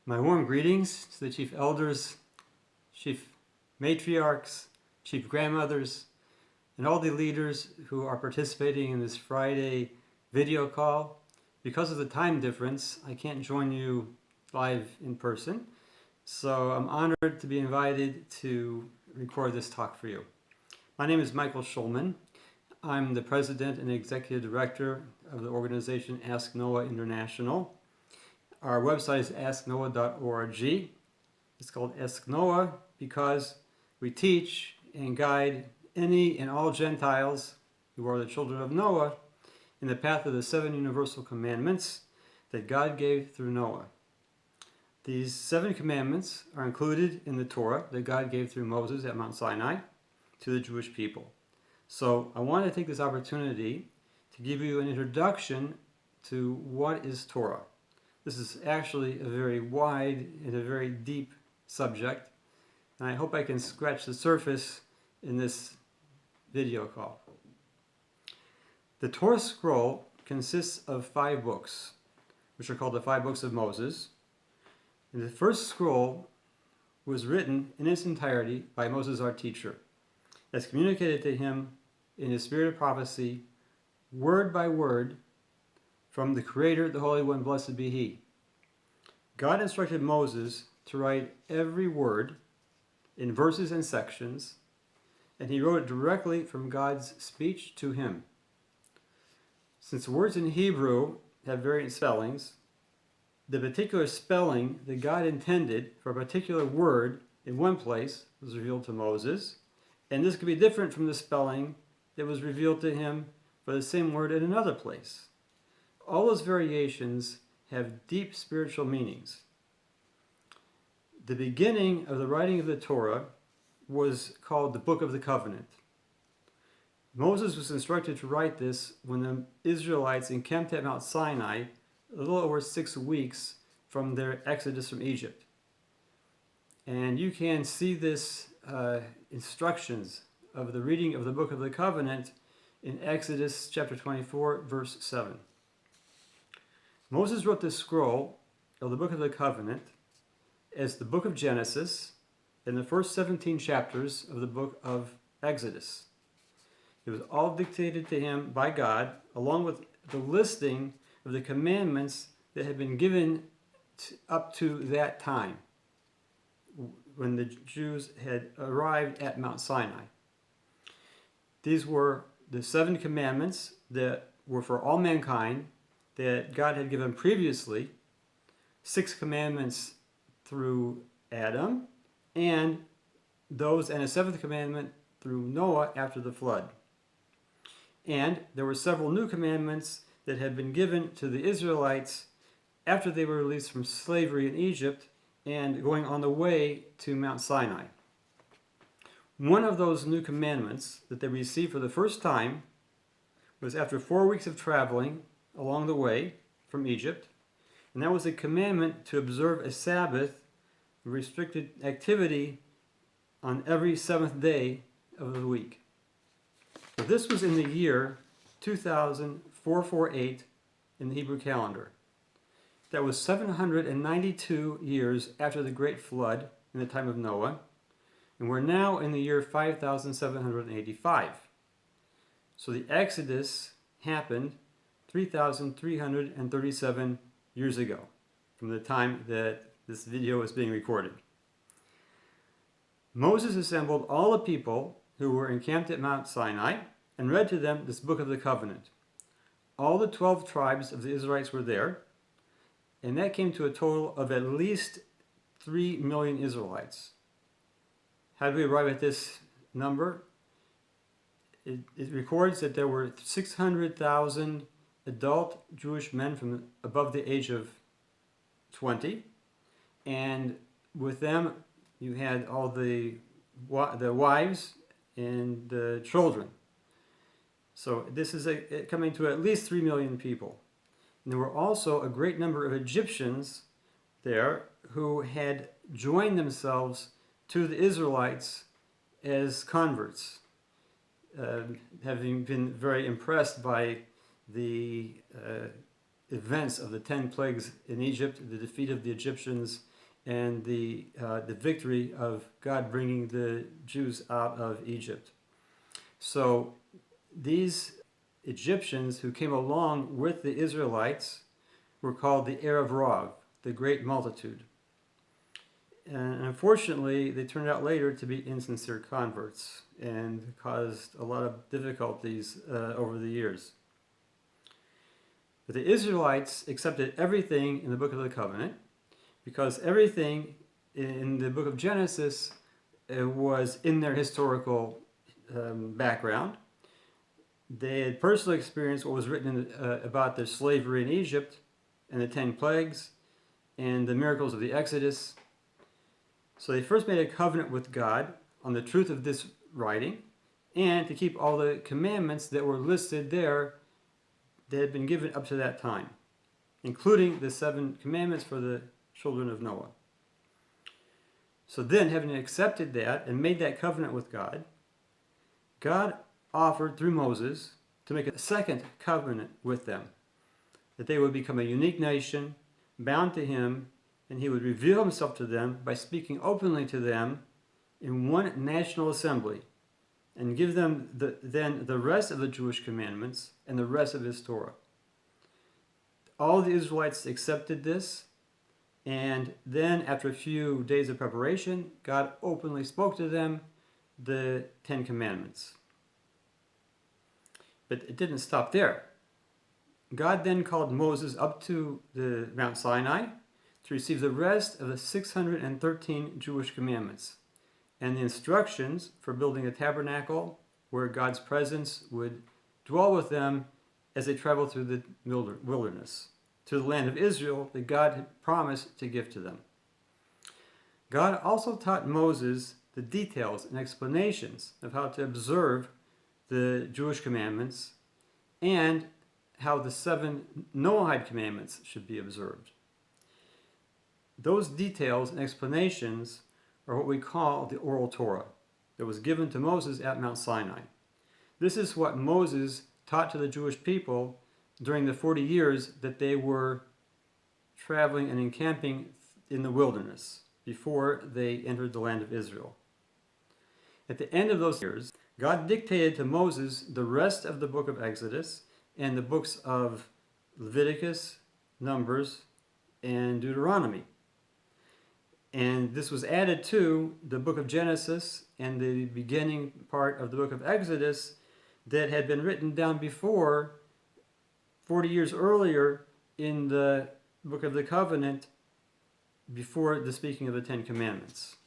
My warm greetings to the chief elders, chief matriarchs, chief grandmothers, and all the leaders who are participating in this Friday video call. Because of the time difference, I can't join you live in person, so I'm honored to be invited to record this talk for you. My name is Michael Schulman. I'm the president and executive director of the organization Ask Noah International. Our website is asknoah.org. It's called Ask Noah because we teach and guide any and all Gentiles who are the children of Noah in the path of the 7 universal commandments that God gave through Noah. These 7 commandments are included in the Torah that God gave through Moses at Mount Sinai to the Jewish people. So I want to take this opportunity to give you an introduction to what is Torah. This is actually a very wide and a very deep subject, and I hope I can scratch the surface in this video call. The Torah scroll consists of 5 books, which are called the 5 books of Moses. And the first scroll was written in its entirety by Moses, our teacher, as communicated to him in his spirit of prophecy, word by word, from the Creator, the Holy One, blessed be He. God instructed Moses to write every word in verses and sections, and he wrote it directly from God's speech to him. Since words in Hebrew have variant spellings, the particular spelling that God intended for a particular word in one place was revealed to Moses, and this could be different from the spelling that was revealed to him for the same word in another place. All those variations have deep spiritual meanings. The beginning of the writing of the Torah was called the Book of the Covenant. Moses was instructed to write this when the Israelites encamped at Mount Sinai a little over 6 weeks from their exodus from Egypt. And you can see this instructions of the reading of the Book of the Covenant in Exodus chapter 24, verse 7. Moses wrote this scroll of the Book of the Covenant as the book of Genesis and the first 17 chapters of the book of Exodus. It was all dictated to him by God, along with the listing of the commandments that had been given up to that time when the Jews had arrived at Mount Sinai. These were the 7 commandments that were for all mankind that God had given previously, 6 commandments through Adam, and a 7th commandment through Noah after the flood. And there were several new commandments that had been given to the Israelites after they were released from slavery in Egypt and going on the way to Mount Sinai. One of those new commandments that they received for the first time was after 4 weeks of traveling along the way from Egypt, and that was a commandment to observe a Sabbath, a restricted activity, on every 7th day of the week. So this was in the year 2448 in the Hebrew calendar. That was 792 years after the Great Flood in the time of Noah, and we're now in the year 5785. So the Exodus happened 3,337 years ago from the time that this video is being recorded. Moses assembled all the people who were encamped at Mount Sinai and read to them this book of the covenant. All the 12 tribes of the Israelites were there, and that came to a total of at least 3 million Israelites. How do we arrive at this number? It records that there were 600,000 adult Jewish men from above the age of 20, and with them you had all the wives and the children. So this is coming to at least 3 million people. And there were also a great number of Egyptians there who had joined themselves to the Israelites as converts, having been very impressed by the events of the 10 plagues in Egypt, the defeat of the Egyptians, and the victory of God bringing the Jews out of Egypt. So these Egyptians who came along with the Israelites were called the Erev Rav, the great multitude. And unfortunately, they turned out later to be insincere converts and caused a lot of difficulties over the years. But the Israelites accepted everything in the Book of the Covenant because everything in the book of Genesis was in their historical background. They had personally experienced what was written about their slavery in Egypt and the 10 plagues and the miracles of the Exodus. So they first made a covenant with God on the truth of this writing and to keep all the commandments that were listed there that had been given up to that time, including the 7 commandments for the children of Noah. So then, having accepted that and made that covenant with God, God offered through Moses to make a second covenant with them, that they would become a unique nation, bound to him, and he would reveal himself to them by speaking openly to them in one national assembly and give them then the rest of the Jewish commandments and the rest of his Torah. All the Israelites accepted this, and then after a few days of preparation, God openly spoke to them the 10 commandments. But it didn't stop there. God then called Moses up to the Mount Sinai to receive the rest of the 613 Jewish commandments and the instructions for building a tabernacle where God's presence would dwell with them as they traveled through the wilderness to the land of Israel that God had promised to give to them. God also taught Moses the details and explanations of how to observe the Jewish commandments and how the 7 Noahide Commandments should be observed. Those details and explanations are what we call the oral Torah that was given to Moses at Mount Sinai. This is what Moses taught to the Jewish people during the 40 years that they were traveling and encamping in the wilderness before they entered the land of Israel. At the end of those years, God dictated to Moses the rest of the book of Exodus and the books of Leviticus, Numbers, and Deuteronomy. And this was added to the book of Genesis and the beginning part of the book of Exodus that had been written down before, 40 years earlier in the book of the Covenant, before the speaking of the 10 Commandments.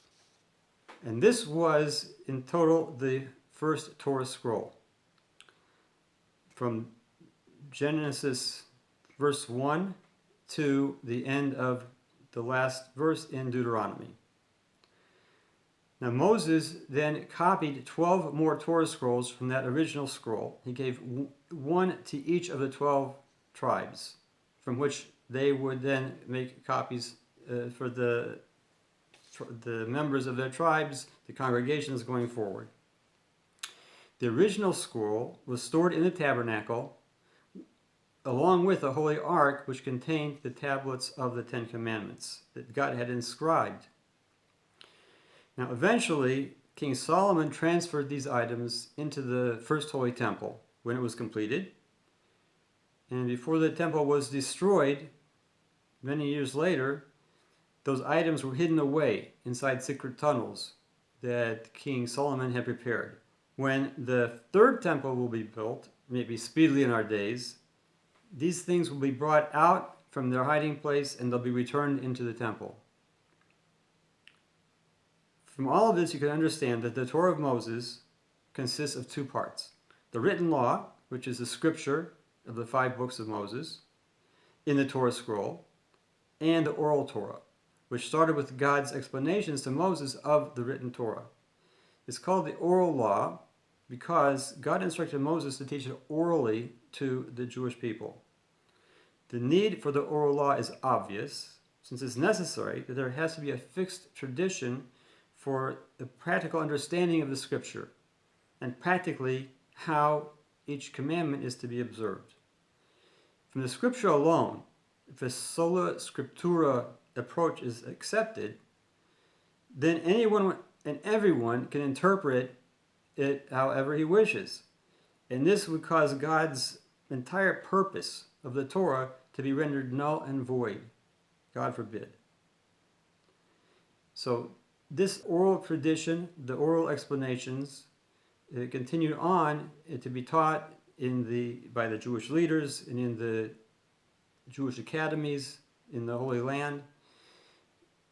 And this was, in total, the first Torah scroll. From Genesis verse 1 to the end of the last verse in Deuteronomy. Now Moses then copied 12 more Torah scrolls from that original scroll. He gave one to each of the 12 tribes, from which they would then make copies for the members of their tribes, the congregations going forward. The original scroll was stored in the tabernacle along with the Holy Ark, which contained the tablets of the 10 Commandments that God had inscribed. Now eventually, King Solomon transferred these items into the first Holy Temple when it was completed. And before the temple was destroyed, many years later, those items were hidden away inside secret tunnels that King Solomon had prepared. When the third temple will be built, maybe speedily in our days, these things will be brought out from their hiding place and they'll be returned into the temple. From all of this, you can understand that the Torah of Moses consists of 2 parts. The written law, which is the scripture of the 5 books of Moses in the Torah scroll, and the oral Torah, which started with God's explanations to Moses of the written Torah. It's called the oral law because God instructed Moses to teach it orally to the Jewish people. The need for the oral law is obvious, since it's necessary that there has to be a fixed tradition for the practical understanding of the scripture, and practically how each commandment is to be observed. From the scripture alone, if a sola scriptura approach is accepted, then anyone and everyone can interpret it however he wishes. And this would cause God's entire purpose of the Torah to be rendered null and void. God forbid. So this oral tradition, the oral explanations, continued on to be taught by the Jewish leaders and in the Jewish academies in the Holy Land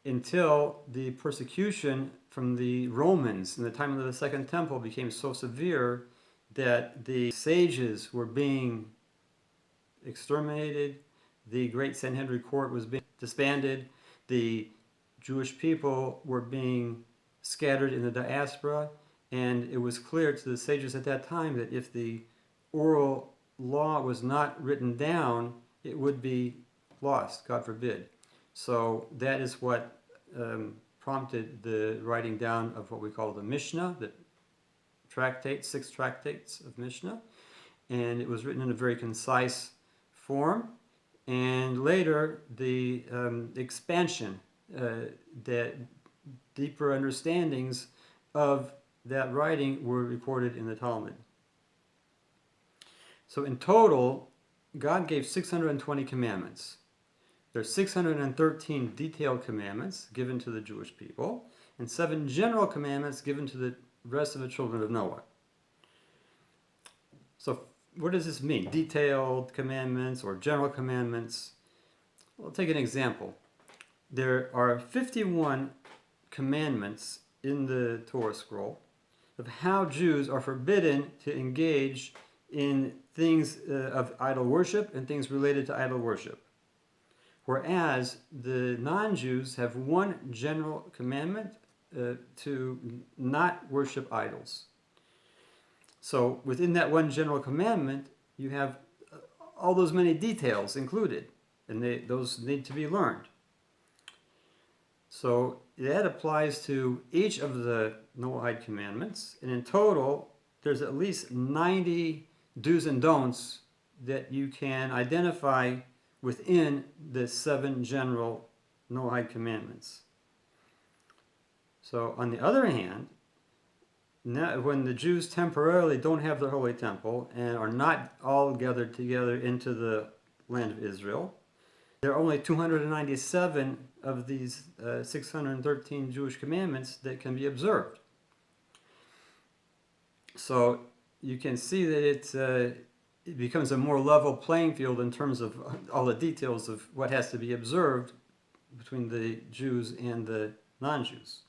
until the persecution from the Romans in the time of the Second Temple became so severe that the sages were being exterminated, the great Sanhedrin court was being disbanded, the Jewish people were being scattered in the diaspora, and it was clear to the sages at that time that if the oral law was not written down, it would be lost, God forbid. So that is what prompted the writing down of what we call the Mishnah, the tractates, 6 tractates of Mishnah, and it was written in a very concise form. And later, the expansion, that deeper understandings of that writing were recorded in the Talmud. So in total, God gave 620 commandments. There are 613 detailed commandments given to the Jewish people, and 7 general commandments given to the rest of the children of Noah. So what does this mean? Detailed commandments or general commandments? Well, take an example. There are 51 commandments in the Torah scroll of how Jews are forbidden to engage in things of idol worship and things related to idol worship. Whereas the non-Jews have one general commandment to not worship idols. So within that one general commandment, you have all those many details included, and those need to be learned. So that applies to each of the Noahide Commandments, and in total, there's at least 90 do's and don'ts that you can identify within the 7 general Noahide Commandments. So on the other hand, now, when the Jews temporarily don't have their holy temple and are not all gathered together into the land of Israel, there are only 297 of these 613 Jewish commandments that can be observed. So you can see that it becomes a more level playing field in terms of all the details of what has to be observed between the Jews and the non-Jews.